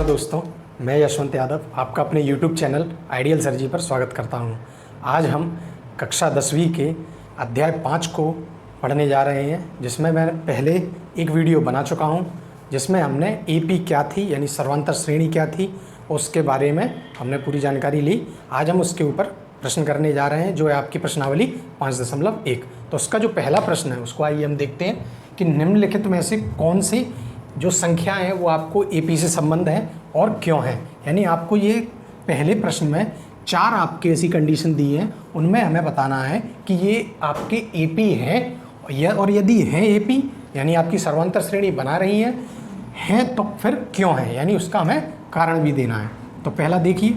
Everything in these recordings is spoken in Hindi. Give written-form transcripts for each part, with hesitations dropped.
दोस्तों, मैं यशवंत यादव आपका अपने YouTube चैनल आइडियल सर्जी पर स्वागत करता हूं। आज हम कक्षा 10वीं के अध्याय 5 को पढ़ने जा रहे हैं, जिसमें मैं पहले एक वीडियो बना चुका हूं, जिसमें हमने AP क्या थी यानी सर्वांतर श्रेणी क्या थी उसके बारे में हमने पूरी जानकारी ली। आज हम उसके ऊपर प्रश्न करने जा रहे हैं, जो है आपकी प्रश्नावली 5.1। तो उसका जो पहला प्रश्न है उसको आइए हम देखते हैं कि निम्नलिखित में से कौन सी जो संख्या है वो आपको AP से संबंध है और क्यों है। यानी आपको ये पहले प्रश्न में 4 आपके ऐसी कंडीशन दी है, उनमें हमें बताना है कि ये आपके AP हैं और यदि हैं AP यानी आपकी सर्वांतर श्रेणी बना रही है तो फिर क्यों है, यानी उसका हमें कारण भी देना है। तो पहला देखिए,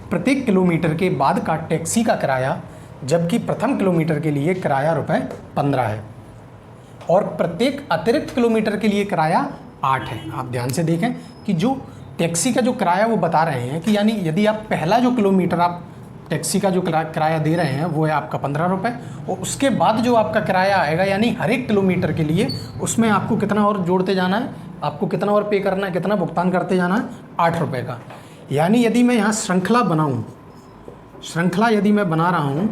प्रत्येक किलोमीटर के बाद का टैक्सी का किराया, जबकि प्रथम किलोमीटर के लिए किराया ₹15 है और प्रत्येक अतिरिक्त किलोमीटर के लिए किराया 8 है। आप ध्यान से देखें कि जो टैक्सी का जो किराया वो बता रहे हैं कि यानी यदि आप पहला जो किलोमीटर आप टैक्सी का जो किराया दे रहे हैं वो है आपका ₹15 और उसके बाद जो आपका किराया आएगा यानी हर एक किलोमीटर के लिए उसमें आपको कितना और जोड़ते जाना है, आपको कितना और पे करना है, कितना भुगतान करते जाना है, ₹8 का। यानी यदि मैं यहाँ श्रृंखला बनाऊँ, श्रृंखला यदि मैं बना रहा हूँ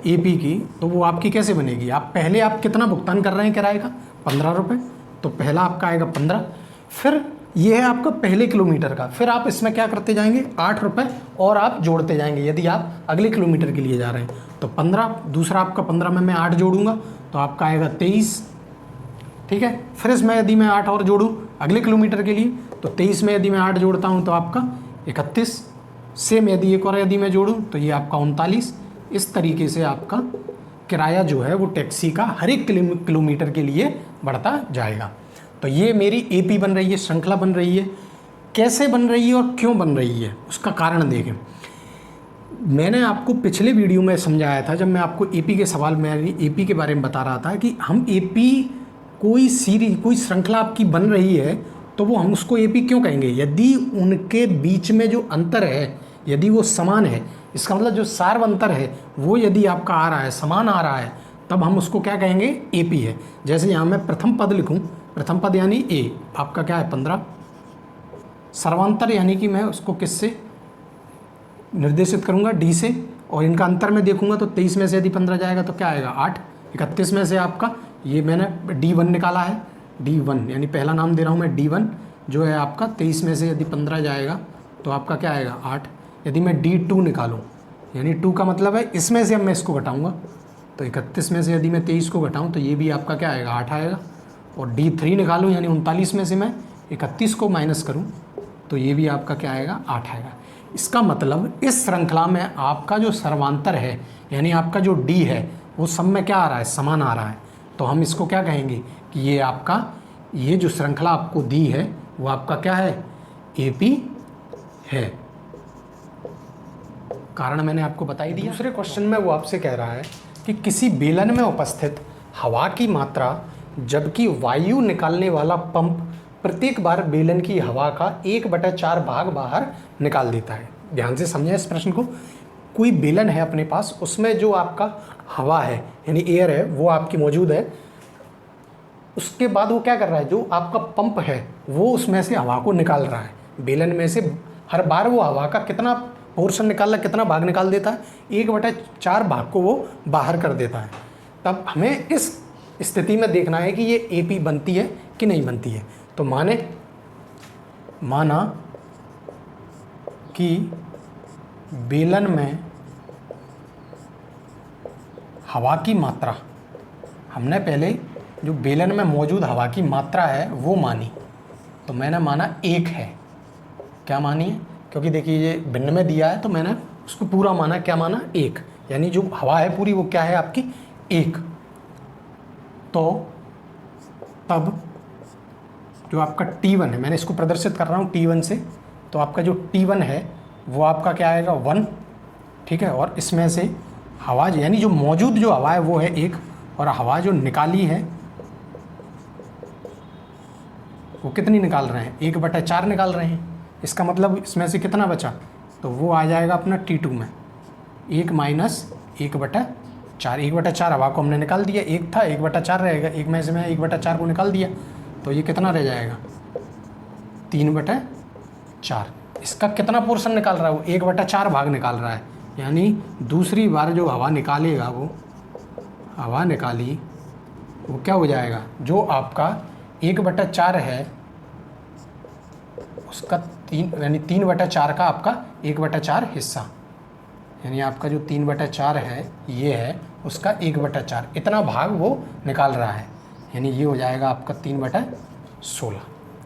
AP की, तो वो आपकी कैसे बनेगी। आप पहले आप कितना भुगतान कर रहे हैं किराए का, ₹15, तो पहला आपका आएगा 15। फिर ये है आपका पहले किलोमीटर का, फिर आप इसमें क्या करते जाएंगे, ₹8 और आप जोड़ते जाएंगे यदि आप अगले किलोमीटर के लिए जा रहे हैं। तो 15, दूसरा आपका 15 में मैं 8 जोड़ूंगा तो आपका आएगा 23, ठीक है। फिर इसमें यदि मैं 8 और जोड़ूँ अगले किलोमीटर के लिए तो 23 में यदि मैं 8 जोड़ता हूँ तो आपका 31, सेम यदि एक और यदि मैं जोड़ूँ तो ये आपका 39। इस तरीके से आपका किराया जो है वो टैक्सी का हर एक किलोमीटर के लिए बढ़ता जाएगा। तो ये मेरी AP बन रही है, श्रृंखला बन रही है। कैसे बन रही है और क्यों बन रही है उसका कारण देखें। मैंने आपको पिछले वीडियो में समझाया था, जब मैं आपको AP के सवाल में AP के बारे में बता रहा था कि हम AP कोई सीरीज, कोई श्रृंखला आपकी बन रही है तो वो हम उसको AP क्यों कहेंगे, यदि उनके बीच में जो अंतर है यदि वो समान है, इसका मतलब जो सार्व अंतर है वो यदि आपका आ रहा है, समान आ रहा है, तब हम उसको क्या कहेंगे, AP है। जैसे यहाँ मैं प्रथम पद लिखूँ, प्रथम पद यानी A आपका क्या है 15, सर्वांतर यानी कि मैं उसको किससे निर्देशित करूँगा, D से, और इनका अंतर में देखूँगा तो 23 में से यदि 15 जाएगा तो क्या आएगा 8, 31 में से आपका ये मैंने D1 निकाला है, D1 यानी पहला नाम दे रहा हूँ मैं D1 जो है आपका 23 में से यदि 15 जाएगा तो आपका क्या आएगा 8। यदि मैं D2 निकालूं यानी 2 का मतलब है इसमें से अब मैं इसको घटाऊंगा तो 31 में से यदि मैं 23 को घटाऊं तो ये भी आपका क्या आएगा 8 आएगा। और D3 निकालूं यानी 39 में से मैं 31 को माइनस करूं तो ये भी आपका क्या आएगा 8 आएगा। इसका मतलब इस श्रृंखला में आपका जो सर्वांतर है यानी आपका जो D है वो सब में क्या आ रहा है, समान आ रहा है। तो हम इसको क्या कहेंगे कि ये आपका ये जो श्रृंखला आपको दी है वो आपका क्या है, AP है। कारण मैंने आपको बता ही दिया। दूसरे क्वेश्चन में वो आपसे कह रहा है कि किसी बेलन में उपस्थित हवा की मात्रा, जबकि वायु निकालने वाला पंप प्रत्येक बार बेलन की हवा का 1/4 भाग बाहर निकाल देता है। ध्यान से समझें इस प्रश्न को। कोई बेलन है अपने पास, उसमें जो आपका हवा है यानी एयर है वो आपकी मौजूद है, उसके बाद वो क्या कर रहा है, जो आपका पंप है वो उसमें से हवा को निकाल रहा है। बेलन में से हर बार वो हवा का कितना पोर्शन निकालना, कितना भाग निकाल देता है, 1/4 भाग को वो बाहर कर देता है। तब हमें इस स्थिति में देखना है कि ये AP बनती है कि नहीं बनती है। तो माना कि बेलन में हवा की मात्रा, हमने पहले जो बेलन में मौजूद हवा की मात्रा है वो मानी, तो मैंने माना 1 है। क्या मानी है, क्योंकि देखिए ये भिन्न में दिया है तो मैंने उसको पूरा माना, क्या माना 1, यानी जो हवा है पूरी वो क्या है आपकी 1। तो तब जो आपका T1 है, मैंने इसको प्रदर्शित कर रहा हूँ T1 से, तो आपका जो T1 है वो आपका क्या आएगा 1, ठीक है। और इसमें से हवा यानी जो मौजूद जो हवा है वो है 1 और हवा जो निकाली है वो कितनी निकाल रहे हैं, 1/4 निकाल रहे हैं। इसका मतलब इसमें से कितना बचा, तो वो आ जाएगा अपना T2 में 1 - 1/4, 1/4 हवा को हमने निकाल दिया, 1 था 1/4 रहेगा, 1 में से मैं 1/4 को निकाल दिया तो ये कितना रह जाएगा 3/4 4। इसका कितना पोर्शन निकाल रहा है वो? 1/4 भाग निकाल रहा है, यानी दूसरी बार जो हवा निकालेगा वो हवा निकाली वो क्या हो जाएगा, जो आपका 1/4 है उसका 3 यानी 3/4 का आपका 1/4 हिस्सा, यानी आपका जो 3/4 है ये है उसका 1/4, इतना भाग वो निकाल रहा है, यानी ये हो जाएगा आपका 3/16।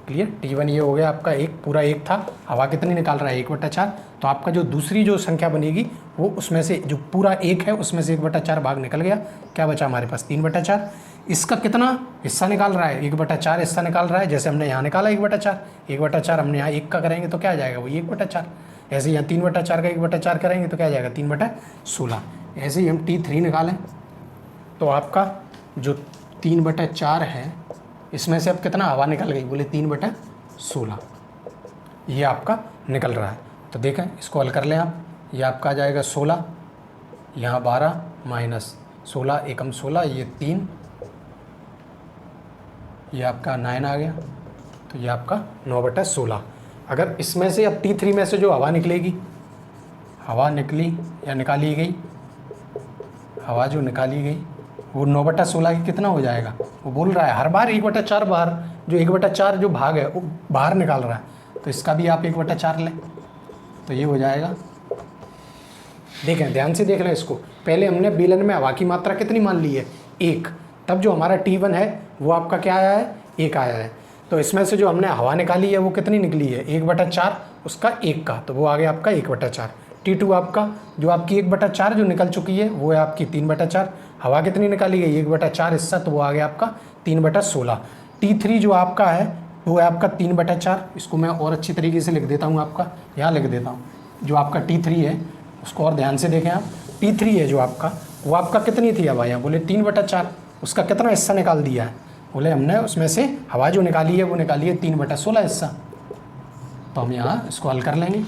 क्लियर? T1 ये हो गया आपका पूरा 1 था, हवा कितनी निकाल रहा है 1/4, तो आपका जो दूसरी जो संख्या बनेगी वो उसमें से जो पूरा 1 है उसमें से 1/4 भाग निकल गया, क्या बचा हमारे पास 3/4। इसका कितना हिस्सा निकाल रहा है, 1/4 हिस्सा निकाल रहा है, जैसे हमने यहाँ निकाला 1/4 हमने यहाँ 1 का करेंगे तो क्या आ जाएगा वो 1/4, ऐसे ही यहाँ 3/4 का 1/4 करेंगे तो क्या आ जाएगा 3/16। ऐसे ही हम T3 निकालें तो आपका जो 3/4 है इसमें से अब कितना हवा निकल गई, बोले 3/16, ये आपका निकल रहा है। तो देखें इसको हल कर लें आप, ये आपका आ जाएगा 16, यहाँ 12 माइनस 16 एकम 16, ये 3, ये आपका 9 आ गया, तो ये आपका 9/16। अगर इसमें से अब T3 में से जो हवा निकलेगी, हवा निकली या निकाली गई, हवा जो निकाली गई वो 9/16 की कितना हो जाएगा, वो बोल रहा है हर बार 1/4 बाहर, जो 1/4 जो भाग है वो बाहर निकाल रहा है, तो इसका भी आप 1/4 लें तो ये हो जाएगा। देखें ध्यान से देख लें इसको, पहले हमने बेलन में हवा की मात्रा कितनी मान ली है 1, तब जो हमारा T1 है वो आपका क्या आया है 1 आया है, तो इसमें से जो हमने हवा निकाली है वो कितनी निकली है 1/4 उसका 1 का, तो वो आ गया आपका 1/4। T2 आपका जो आपकी 1/4 जो निकल चुकी है वो है आपकी 3/4, हवा कितनी निकाली गई 1/4 हिस्सा, तो वो आ गया आपका 3/16। T3 जो आपका है वो है आपका 3/4, इसको मैं और अच्छी तरीके से लिख देता हूँ, आपका यहाँ लिख देता हूँ, जो आपका T3 है उसको और ध्यान से देखें आप, T3 है जो आपका वो आपका कितनी थी हवा, यहाँ बोले 3/4, उसका कितना हिस्सा निकाल दिया है, बोले हमने उसमें से हवा जो निकाली है वो निकाली है 3/16 हिस्सा। तो हम यहाँ इसको हल कर लेंगे,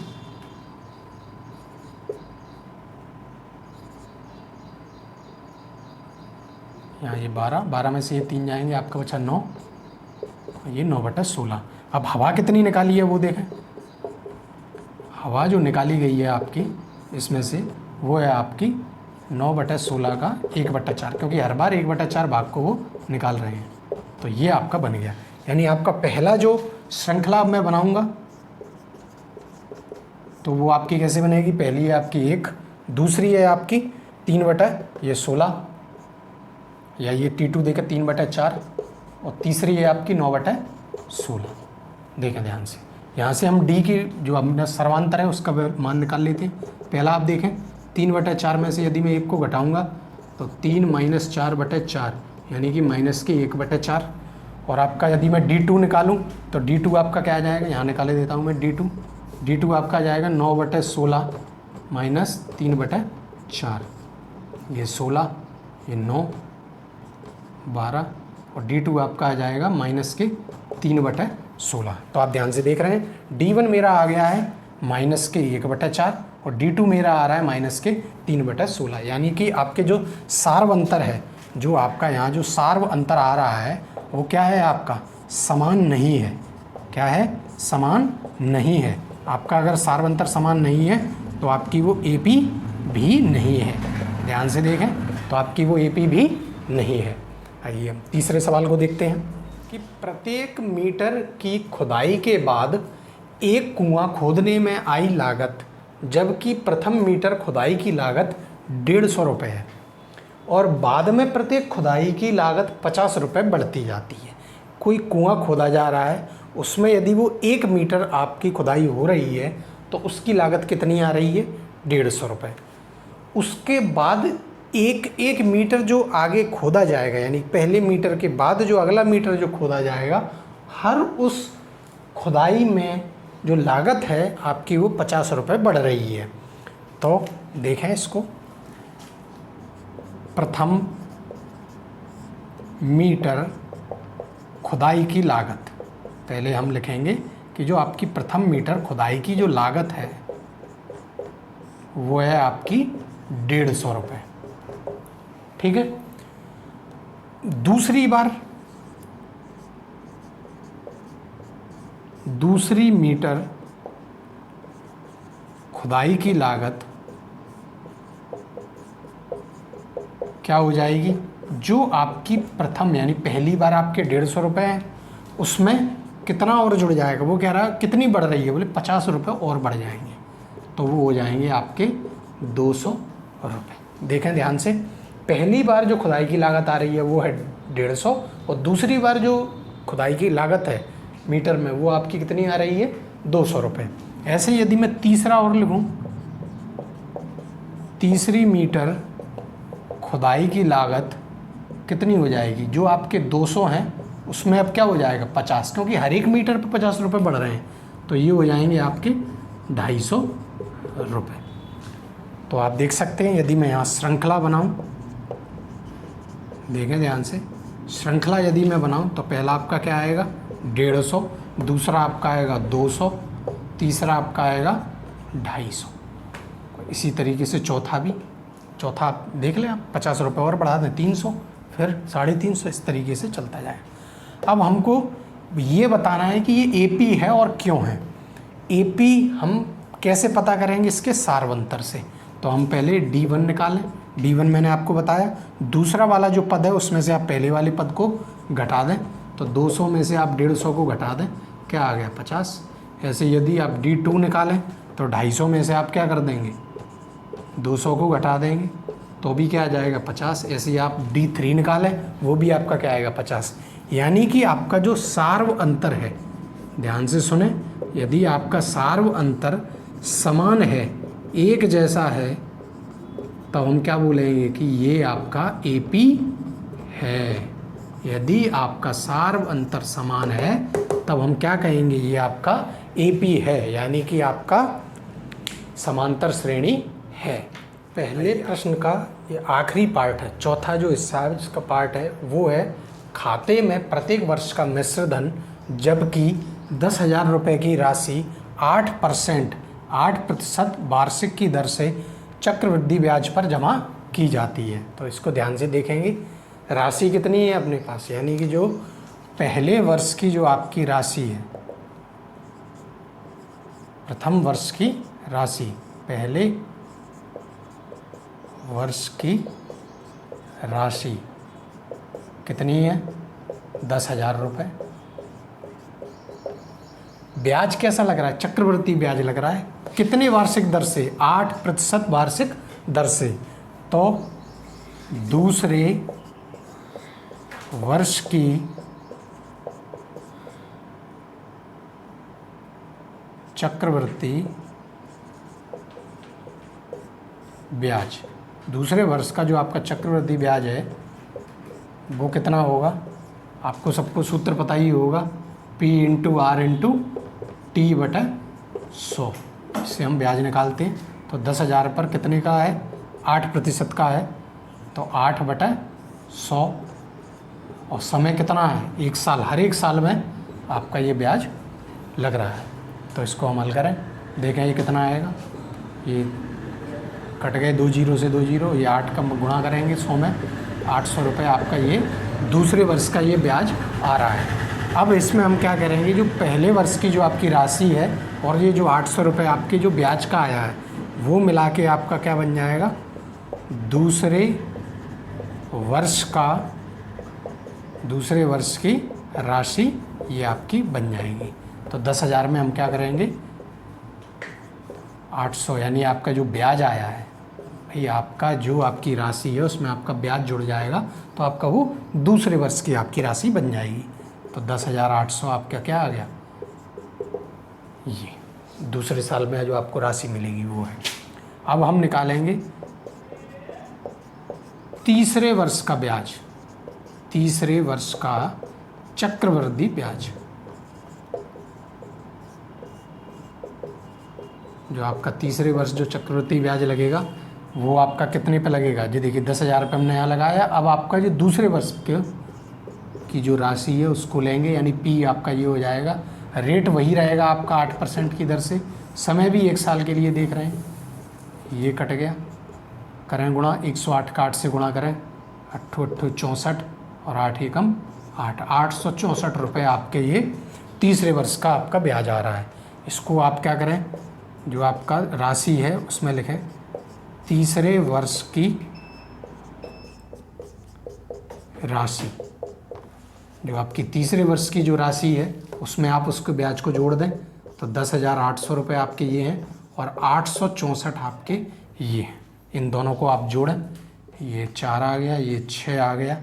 यहाँ ये 12 में से ये 3 जाएंगे, आपका बचा 9, ये 9/16। अब हवा कितनी निकाली है वो देखें, हवा जो निकाली गई है आपकी इसमें से वो है आपकी 9/16 का 1/4, क्योंकि हर बार 1/4 भाग को वो निकाल रहे हैं, तो ये आपका बन गया। यानी आपका पहला जो श्रृंखला अब मैं बनाऊंगा तो वो आपकी कैसे बनेगी, पहली है आपकी 1, दूसरी है आपकी 3/16 या ये T2 देकर 3/4, और तीसरी है आपकी 9/16। देखें ध्यान से, यहाँ से हम D की जो अपना सर्वांतर है उसका मान निकाल लेते हैं। पहला आप देखें 3/4 में से यदि मैं 1 को घटाऊंगा तो 3 - 4/4 यानी कि माइनस के 1/4, और आपका यदि मैं D2 निकालूं तो D2 आपका क्या आ जाएगा, यहाँ निकाले देता हूँ मैं D2 आपका आ जाएगा 9/16 माइनस 3/4, ये 16, ये 9, 12, और D2 आपका आ जाएगा माइनस के 3/16। तो आप ध्यान से देख रहे हैं D1 मेरा आ गया है माइनस के 1/4 और D2 मेरा आ रहा है माइनस के 3/16, यानी कि आपके जो सार्व अंतर है, जो आपका यहाँ जो सार्व अंतर आ रहा है वो क्या है, आपका समान नहीं है। क्या है, समान नहीं है। आपका अगर सार्व अंतर समान नहीं है तो आपकी वो AP भी नहीं है। ध्यान से देखें, तो आपकी वो AP भी नहीं है। आइए हम तीसरे सवाल को देखते हैं कि प्रत्येक मीटर की खुदाई के बाद एक कुआं खोदने में आई लागत, जबकि प्रथम मीटर खुदाई की लागत 150 रुपये है और बाद में प्रत्येक खुदाई की लागत 50 रुपये बढ़ती जाती है। कोई कुआं खोदा जा रहा है, उसमें यदि वो 1 मीटर आपकी खुदाई हो रही है तो उसकी लागत कितनी आ रही है, 150 रुपये। उसके बाद एक मीटर जो आगे खोदा जाएगा, यानी पहले मीटर के बाद जो अगला मीटर जो खोदा जाएगा, हर उस खुदाई में जो लागत है आपकी वो 50 रुपये बढ़ रही है। तो देखें इसको, प्रथम मीटर खुदाई की लागत, पहले हम लिखेंगे कि जो आपकी प्रथम मीटर खुदाई की जो लागत है वो है आपकी 150 रुपये। ठीक है। दूसरी मीटर खुदाई की लागत क्या हो जाएगी, जो आपकी प्रथम यानी पहली बार आपके 150 रुपये हैं, उसमें कितना और जुड़ जाएगा, वो कह रहा है कितनी बढ़ रही है, बोले 50 रुपये और बढ़ जाएंगे, तो वो हो जाएंगे आपके 200 रुपये। देखें ध्यान से, पहली बार जो खुदाई की लागत आ रही है वो है 150, और दूसरी बार जो खुदाई की लागत है मीटर में वो आपकी कितनी आ रही है, 200 रुपये। ऐसे यदि मैं तीसरा और लिखूँ, तीसरी मीटर खुदाई की लागत कितनी हो जाएगी, जो आपके 200 हैं उसमें अब क्या हो जाएगा 50, क्योंकि हर एक मीटर पे 50 रुपये बढ़ रहे हैं, तो ये हो जाएंगे आपके 250 रुपये। तो आप देख सकते हैं यदि मैं यहाँ श्रृंखला बनाऊँ, देखें ध्यान से, श्रृंखला यदि मैं बनाऊँ तो पहला आपका क्या आएगा 150, दूसरा आपका आएगा 200, तीसरा आपका आएगा 250। इसी तरीके से चौथा भी, चौथा आप देख लें, आप 50 रुपये और बढ़ा दें 300, फिर 350, इस तरीके से चलता जाए। अब हमको ये बताना है कि ये एपी है और क्यों है। एपी हम कैसे पता करेंगे, इसके सार्वंतर से। तो हम पहले D1 निकालें, D1 मैंने आपको बताया, दूसरा वाला जो पद है उसमें से आप पहले वाले पद को घटा दें, तो 200 में से आप 150 को घटा दें, क्या आ गया 50। ऐसे यदि आप D2 निकालें तो 250 में से आप क्या कर देंगे 200 को घटा देंगे, तो भी क्या आ जाएगा 50। ऐसे ही आप D3 निकालें, वो भी आपका क्या आएगा 50। यानी कि आपका जो सार्व अंतर है, ध्यान से सुने, यदि आपका सार्व अंतर समान है, एक जैसा है, तो हम क्या बोलेंगे कि ये आपका AP है। यदि आपका सार्व अंतर समान है तब हम क्या कहेंगे, ये आपका AP है, यानी कि आपका समांतर श्रेणी है। पहले प्रश्न का ये आखिरी पार्ट है, चौथा जो हिस्सा है जिसका पार्ट है वो है खाते में प्रत्येक वर्ष का मिश्र धन, जबकि 10,000 रुपये की राशि 8% वार्षिक की दर से चक्रवृद्धि ब्याज पर जमा की जाती है। तो इसको ध्यान से देखेंगे, राशि कितनी है अपने पास, यानी कि जो पहले वर्ष की जो आपकी राशि है, प्रथम वर्ष की राशि, पहले वर्ष की राशि कितनी है 10,000 रुपये। ब्याज कैसा लग रहा है, चक्रवृद्धि ब्याज लग रहा है, कितने वार्षिक दर से, 8% वार्षिक दर से। तो दूसरे वर्ष की चक्रवृद्धि ब्याज, दूसरे वर्ष का जो आपका चक्रवृद्धि ब्याज है वो कितना होगा, आपको सबको सूत्र पता ही होगा, P × R × T/100। इससे हम ब्याज निकालते हैं, तो 10,000 पर कितने का है, 8% का है, तो 8/100, और समय कितना है 1 साल, हर एक साल में आपका ये ब्याज लग रहा है। तो इसको हम हल करें, देखें ये कितना आएगा, ये कट गए 2 जीरो से 2 जीरो, ये 8 का गुणा करेंगे 100 में, 800 रुपये आपका ये दूसरे वर्ष का ये ब्याज आ रहा है। अब इसमें हम क्या करेंगे, जो पहले वर्ष की जो आपकी राशि है और ये जो 800 रुपये आपके जो ब्याज का आया है वो मिला के आपका क्या बन जाएगा, दूसरे वर्ष की राशि ये आपकी बन जाएगी। तो 10,000 में हम क्या करेंगे 800, यानी आपका जो ब्याज आया है भाई, आपका जो आपकी राशि है उसमें आपका ब्याज जुड़ जाएगा, तो आपका वो दूसरे वर्ष की आपकी राशि बन जाएगी। तो 10,800 आपका क्या आ गया, ये दूसरे साल में जो आपको राशि मिलेगी वो है। अब हम निकालेंगे तीसरे वर्ष का ब्याज, तीसरे वर्ष का चक्रवृद्धि ब्याज, जो आपका तीसरे वर्ष जो चक्रवृद्धि ब्याज लगेगा वो आपका कितने पे लगेगा जी, देखिए 10,000 रुपये हमने यहाँ लगाया। अब आपका जो दूसरे वर्ष की जो राशि है उसको लेंगे, यानी P आपका ये हो जाएगा, रेट वही रहेगा आपका 8% की दर से, समय भी 1 साल के लिए देख रहे हैं, ये कट गया, करें गुणा 108 का 8 से गुणा करें, 8 8 64 और 8 एकम 8, 864 रुपये आपके ये तीसरे वर्ष का आपका ब्याज आ रहा है। इसको आप क्या करें जो आपका राशि है उसमें लिखें तीसरे वर्ष की राशि। जो आपकी तीसरे वर्ष की जो राशि है उसमें आप उसके ब्याज को जोड़ दें तो 10,800 रुपये आपके ये हैं और 864 आपके ये हैं। इन दोनों को आप जोड़ें, ये 4 आ गया, ये 6 आ गया,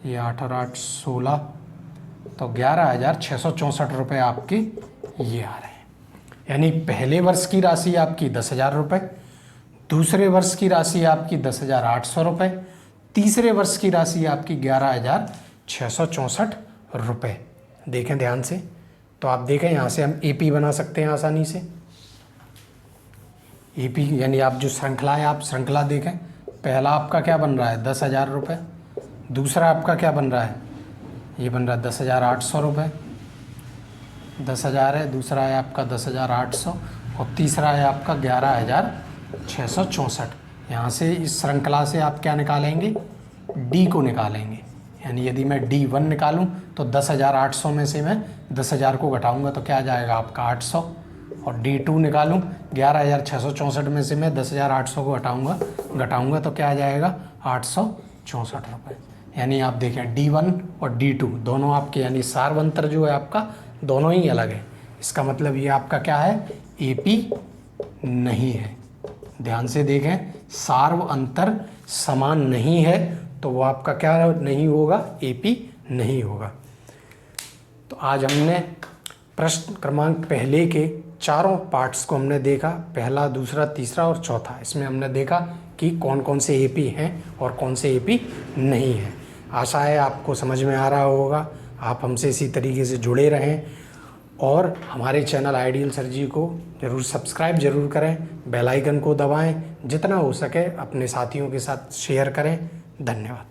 ये 8 और 8 16, तो 11,664 रुपये आपके ये आ रहे हैं। यानी पहले वर्ष की राशि आपकी 10,000 रुपये, दूसरे वर्ष की राशि आपकी 10,800 रुपये, तीसरे वर्ष की राशि आपकी 11,664 रुपये। देखें ध्यान से, तो आप देखें यहाँ से हम एपी बना सकते हैं आसानी से। एपी यानी आप जो श्रृंखला है, आप श्रृंखला देखें, पहला आपका क्या बन रहा है 10,000 रुपये, दूसरा आपका क्या बन रहा है, ये बन रहा है 10,800 रुपये, 10,000 है, दूसरा है आपका 10,800 और तीसरा है आपका 11,664। यहाँ से इस श्रृंखला से आप क्या निकालेंगे, डी को निकालेंगे। यानी यदि मैं D1 निकालूं तो 10,800 में से मैं 10,000 को घटाऊंगा तो क्या आ जाएगा आपका 800, और D2 निकालूं 11,664 में से मैं 10,800 को घटाऊंगा तो क्या आ जाएगा 864 रुपये। यानी आप देखें D1 और D2 दोनों आपके, यानी सार्व अंतर जो है आपका दोनों ही अलग है। इसका मतलब ये आपका क्या है, AP नहीं है। ध्यान से देखें, सार्व अंतर समान नहीं है तो वो आपका क्या नहीं होगा, AP नहीं होगा। तो आज हमने प्रश्न क्रमांक पहले के चारों पार्ट्स को हमने देखा, पहला, दूसरा, तीसरा और चौथा। इसमें हमने देखा कि कौन कौन से AP हैं और कौन से AP नहीं हैं। आशा है आपको समझ में आ रहा होगा। आप हमसे इसी तरीके से जुड़े रहें और हमारे चैनल आइडियल सर जी को ज़रूर सब्सक्राइब ज़रूर करें, बेल आइकन को दबाएं, जितना हो सके अपने साथियों के साथ शेयर करें। धन्यवाद।